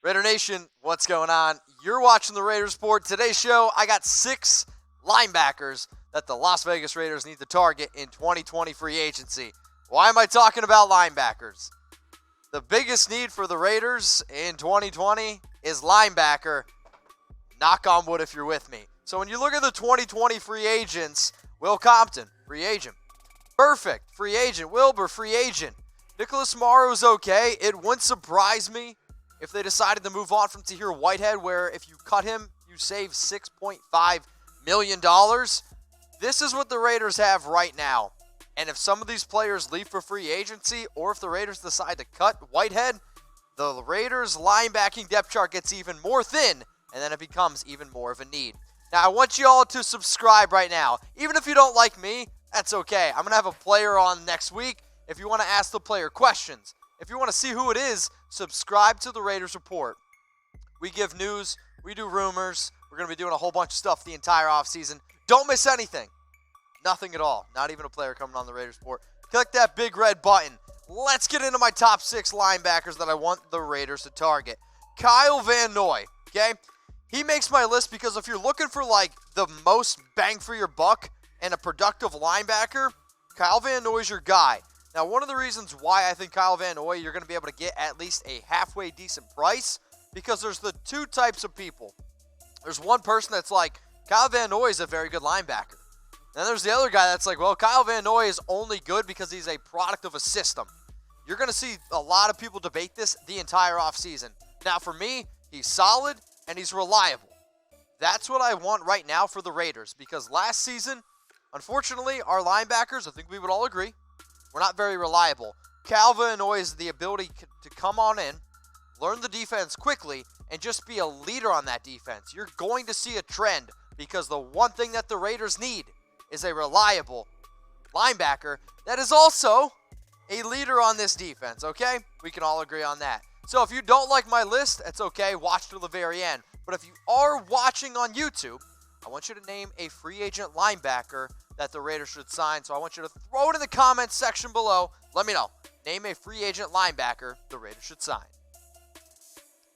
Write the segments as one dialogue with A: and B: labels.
A: Raider Nation, what's going on? You're watching the Raiders Report. Today's show, I got 6 linebackers that the Las Vegas Raiders need to target in 2020 free agency. Why am I talking about linebackers? The biggest need for the Raiders in 2020 is linebacker. Knock on wood if you're with me. So when you look at the 2020 free agents, Will Compton, free agent. Perfect, free agent. Wilbur, free agent. Nicholas Morrow's okay. It wouldn't surprise me if they decided to move on from Tahir Whitehead, where if you cut him, you save $6.5 million. This is what the Raiders have right now. And if some of these players leave for free agency, or if the Raiders decide to cut Whitehead, the Raiders' linebacking depth chart gets even more thin, and then it becomes even more of a need. Now, I want you all to subscribe right now. Even if you don't like me, that's okay. I'm going to have a player on next week if you want to ask the player questions. If you want to see who it is, subscribe to the Raiders Report. We give news. We do rumors. We're going to be doing a whole bunch of stuff the entire offseason. Don't miss anything. Nothing at all. Not even a player coming on the Raiders Report. Click that big red button. Let's get into my top 6 linebackers that I want the Raiders to target. Kyle Van Noy, okay? He makes my list because if you're looking for, like, the most bang for your buck and a productive linebacker, Kyle Van Noy is your guy. Now, one of the reasons why I think Kyle Van Noy you're going to be able to get at least a halfway decent price, because there's the 2 types of people. There's one person that's like, Kyle Van Noy is a very good linebacker. Then there's the other guy that's like, well, Kyle Van Noy is only good because he's a product of a system. You're going to see a lot of people debate this the entire offseason. Now, for me, he's solid and he's reliable. That's what I want right now for the Raiders, because last season, unfortunately, our linebackers, I think we would all agree, were not very reliable. Kyle Van Noy has the ability to come on in, learn the defense quickly, and just be a leader on that defense. You're going to see a trend, because the one thing that the Raiders need is a reliable linebacker that is also a leader on this defense, okay? We can all agree on that. So if you don't like my list, it's okay. Watch till the very end. But if you are watching on YouTube, I want you to name a free agent linebacker that the Raiders should sign. So I want you to throw it in the comments section below. Let me know. Name a free agent linebacker the Raiders should sign.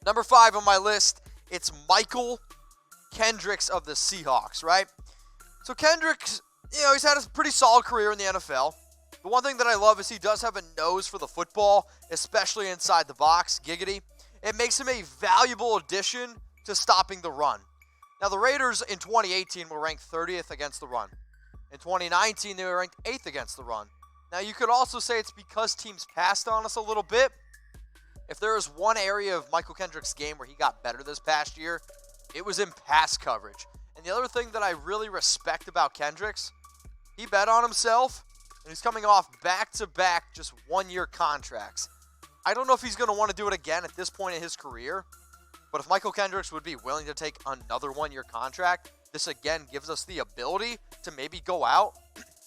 A: Number 5 on my list, it's Mychal Kendricks of the Seahawks, right? So Kendricks, he's had a pretty solid career in the NFL. The one thing that I love is he does have a nose for the football, especially inside the box. Giggity. It makes him a valuable addition to stopping the run. Now, the Raiders in 2018 were ranked 30th against the run. In 2019, they were ranked 8th against the run. Now, you could also say it's because teams passed on us a little bit. If there is one area of Mychal Kendricks' game where he got better this past year, it was in pass coverage. And the other thing that I really respect about Kendricks, he bet on himself, and he's coming off back-to-back just one-year contracts. I don't know if he's going to want to do it again at this point in his career, but if Mychal Kendricks would be willing to take another one-year contract, this again gives us the ability to maybe go out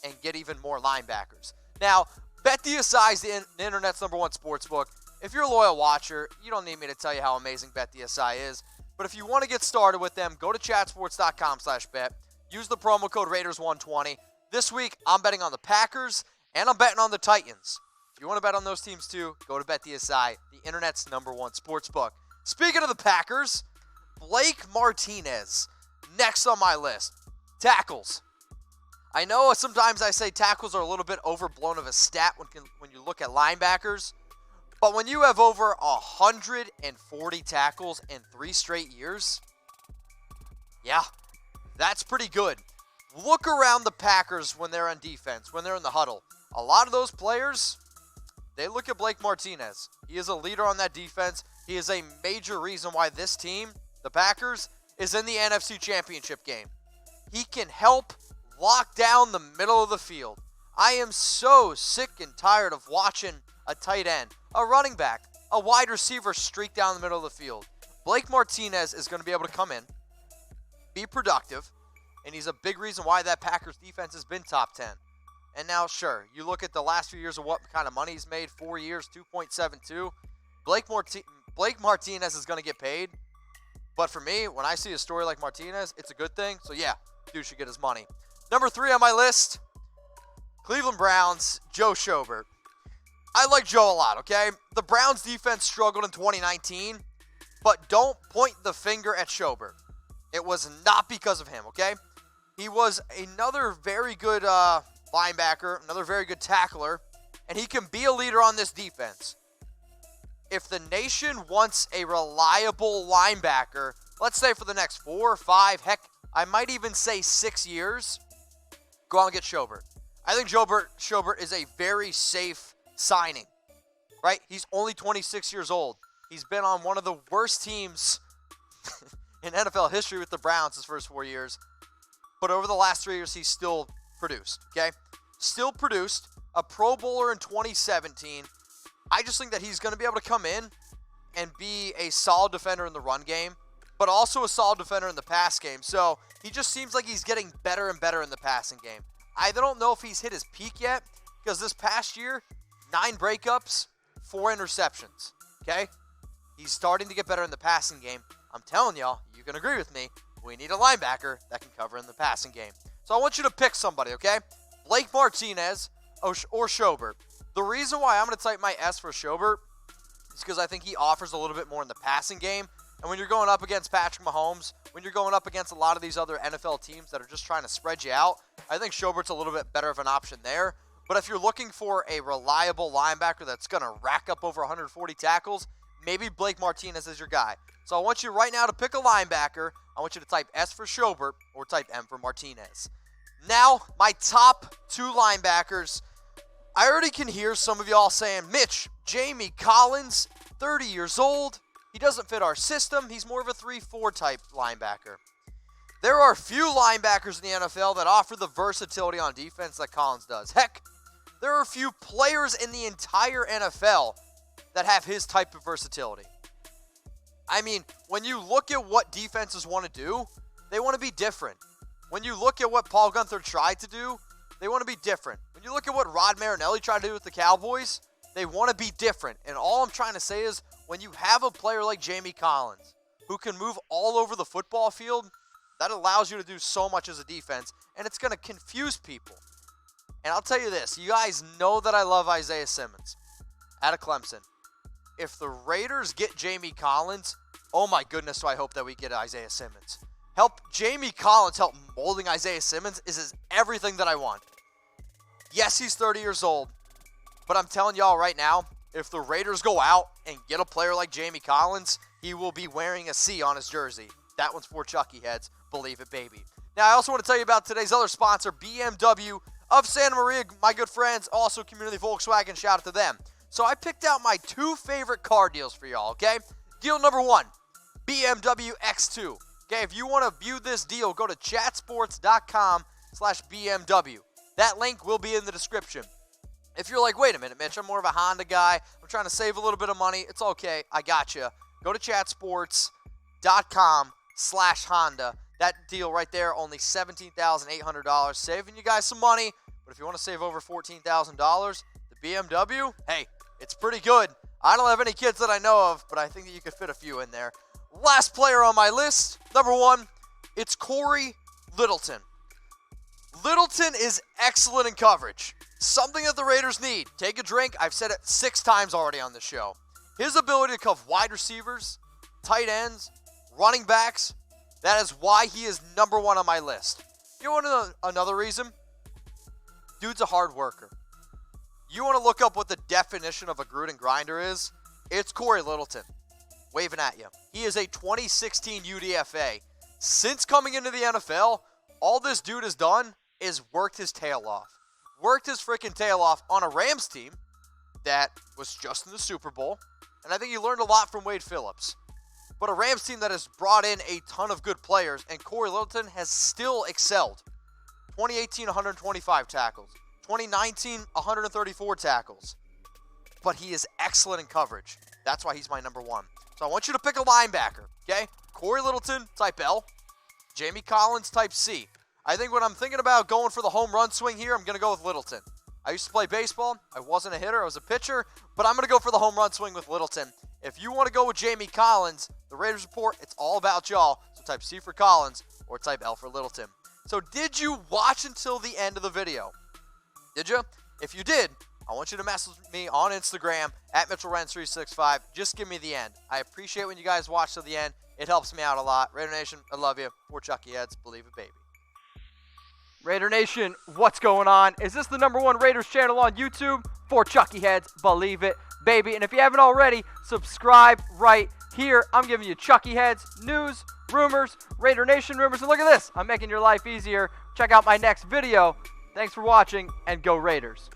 A: and get even more linebackers. Now, BetDSI is the internet's #1 sportsbook. If you're a loyal watcher, you don't need me to tell you how amazing BetDSI is. But if you want to get started with them, go to chatsports.com/bet. Use the promo code Raiders120. This week, I'm betting on the Packers, and I'm betting on the Titans. If you want to bet on those teams too, go to BetDSI, the internet's #1 sportsbook. Speaking of the Packers, Blake Martinez, next on my list. Tackles. I know sometimes I say tackles are a little bit overblown of a stat when you look at linebackers, but when you have over 140 tackles in 3 straight years, yeah, that's pretty good. Look around the Packers when they're on defense, when they're in the huddle. A lot of those players, they look at Blake Martinez. He is a leader on that defense. He is a major reason why this team, the Packers, is in the NFC Championship game. He can help lock down the middle of the field. I am so sick and tired of watching a tight end, a running back, a wide receiver streak down the middle of the field. Blake Martinez is going to be able to come in, be productive, and he's a big reason why that Packers defense has been top 10. And now, sure, you look at the last few years of what kind of money he's made, 4 years, 2.72. Blake Martinez is going to get paid. But for me, when I see a story like Martinez, it's a good thing. So yeah, dude should get his money. Number 3 on my list, Cleveland Browns, Joe Schobert. I like Joe a lot, okay? The Browns defense struggled in 2019. But don't point the finger at Schobert. It was not because of him, okay? He was another very good linebacker, another very good tackler, and he can be a leader on this defense. If the nation wants a reliable linebacker, let's say for the next 4 or 5, heck, I might even say 6 years, go out and get Schobert. I think Schobert is a very safe signing, right? He's only 26 years old. He's been on one of the worst teams in NFL history with the Browns his first 4 years. But over the last 3 years, he's still produced, okay? Still produced. A Pro Bowler in 2017. I just think that he's going to be able to come in and be a solid defender in the run game, but also a solid defender in the pass game. So he just seems like he's getting better and better in the passing game. I don't know if he's hit his peak yet, because this past year, 9 breakups, 4 interceptions, okay? He's starting to get better in the passing game. I'm telling y'all, you can agree with me, we need a linebacker that can cover in the passing game. So I want you to pick somebody, okay? Blake Martinez or Schobert. The reason why I'm going to type my S for Schobert is because I think he offers a little bit more in the passing game. And when you're going up against Patrick Mahomes, when you're going up against a lot of these other NFL teams that are just trying to spread you out, I think Schobert's a little bit better of an option there. But if you're looking for a reliable linebacker that's going to rack up over 140 tackles, maybe Blake Martinez is your guy. So I want you right now to pick a linebacker. I want you to type S for Schobert or type M for Martinez. Now, my top 2 linebackers. I already can hear some of y'all saying, Mitch, Jamie Collins, 30 years old. He doesn't fit our system. He's more of a 3-4 type linebacker. There are few linebackers in the NFL that offer the versatility on defense that Collins does. Heck, there are a few players in the entire NFL that have his type of versatility. I mean, when you look at what defenses want to do, they want to be different. When you look at what Paul Guenther tried to do, they want to be different. When you look at what Rod Marinelli tried to do with the Cowboys, they want to be different. And all I'm trying to say is, when you have a player like Jamie Collins, who can move all over the football field, that allows you to do so much as a defense, and it's going to confuse people. And I'll tell you this, you guys know that I love Isaiah Simmons out of Clemson. If the Raiders get Jamie Collins, oh my goodness, do I hope that we get Isaiah Simmons. Jamie Collins help molding Isaiah Simmons is everything that I want. Yes, he's 30 years old, but I'm telling y'all right now, if the Raiders go out and get a player like Jamie Collins, he will be wearing a C on his jersey. That one's for Chucky heads. Believe it, baby. Now, I also want to tell you about today's other sponsor, BMW of Santa Maria, my good friends, also Community Volkswagen. Shout out to them. So I picked out my 2 favorite car deals for y'all, okay? Deal number 1, BMW X2. Okay, if you want to view this deal, go to chatsports.com/BMW. That link will be in the description. If you're like, wait a minute, Mitch, I'm more of a Honda guy. I'm trying to save a little bit of money. It's okay. I got you. Go to chatsports.com/Honda. That deal right there, only $17,800. Saving you guys some money. But if you want to save over $14,000, the BMW, hey, it's pretty good. I don't have any kids that I know of, but I think that you could fit a few in there. Last player on my list, number 1, it's Cory Littleton. Littleton is excellent in coverage. Something that the Raiders need. Take a drink. I've said it 6 times already on the show. His ability to cover wide receivers, tight ends, running backs, that is why he is number 1 on my list. You want to know another reason? Dude's a hard worker. You want to look up what the definition of a Gruden grinder is? It's Cory Littleton. Waving at you. He is a 2016 UDFA. Since coming into the NFL, all this dude has done is worked his tail off. Worked his freaking tail off on a Rams team that was just in the Super Bowl. And I think he learned a lot from Wade Phillips. But a Rams team that has brought in a ton of good players, and Cory Littleton has still excelled. 2018, 125 tackles. 2019, 134 tackles. But he is excellent in coverage. That's why he's my number 1. So I want you to pick a linebacker, okay? Cory Littleton, type L. Jamie Collins, type C. I think when I'm thinking about going for the home run swing here, I'm going to go with Littleton. I used to play baseball. I wasn't a hitter. I was a pitcher. But I'm going to go for the home run swing with Littleton. If you want to go with Jamie Collins, the Raiders Report, it's all about y'all. So type C for Collins or type L for Littleton. So did you watch until the end of the video? Did you? If you did, I want you to message me on Instagram at Mitchell Renz 365. Just give me the end. I appreciate when you guys watch to the end. It helps me out a lot. Raider Nation, I love you. For Chucky Heads, believe it, baby. Raider Nation, what's going on? Is this the #1 Raiders channel on YouTube? For Chucky Heads, believe it, baby. And if you haven't already, subscribe right here. I'm giving you Chucky Heads, news, rumors, Raider Nation rumors. And look at this. I'm making your life easier. Check out my next video. Thanks for watching, and go Raiders.